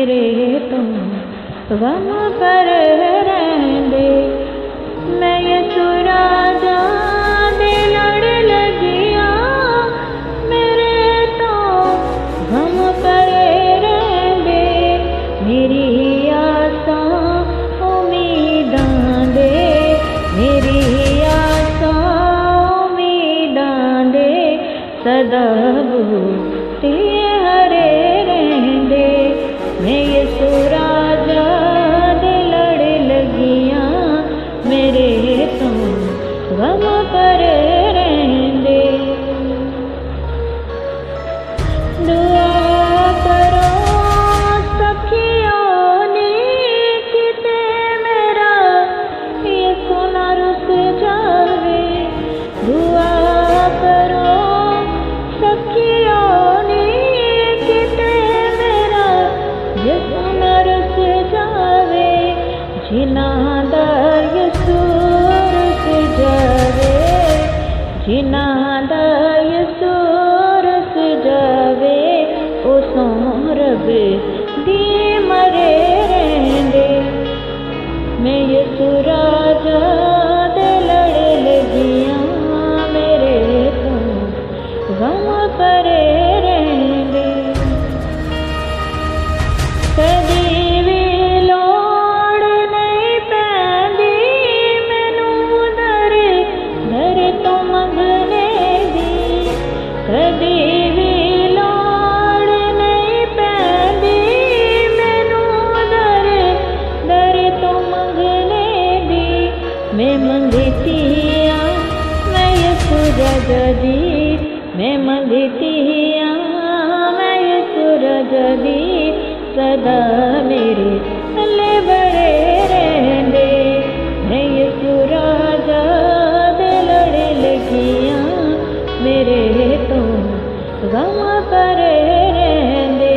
मेरे तो गम पर रहंदे। मैं यसु राजा दे लड़ लगिया, मेरे तो गम पर रहंदे। मेरी आसा उम्मीदां दे, मेरी आसा उम्मीदां दे सदा बूटे हरे रहंदे। मैं यसु राजा दे लड़ लगिया, मेरे तो गम पर रहंदे। दुआ करो सखियों ने किते मेरा यसु ना रुस जावे। दुआ करो सखियों ने किते मेरा यसु ना रुस जावे। जिन्हां दा यसु रुस जावे, जिन्हां दा यसु रुस जावे, ओ सों रब दी मरे रहंदे। मैं यसु राजा दे लड़ लगिया, मेरे तो गम पर रहंदे। कदी भी लोड़ नहीं पैंदी मैनू दर दर तो मंगने दी। कदी भी लोड़ नहीं पैंदी मैनू दर दर तो मंगने दी। मैं मंगती हाँ मैं यसु राजा दी, मैं मंगती हाँ मैं यसु राजा दी। सदा मेरे अल्ले बड़े रहंदे। मैं यसु राजा दे लड़ लगिया, मेरे तो गम पर रहंदे।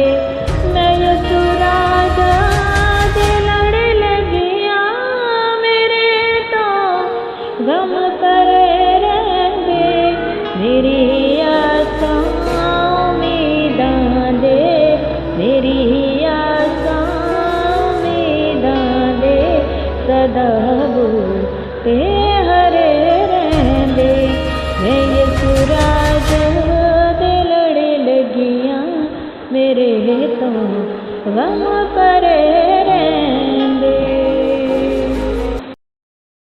मैं यसु राजा दे लड़ लगिया, मेरे तो गम पर रहंदे। मेरी आसा उम्मीदां दे, मेरी आसा उम्मीदां दे सदा बूटे हरे रहंदे। मैं यसु राजा दे लड़ लगिया, मेरे तो गम पर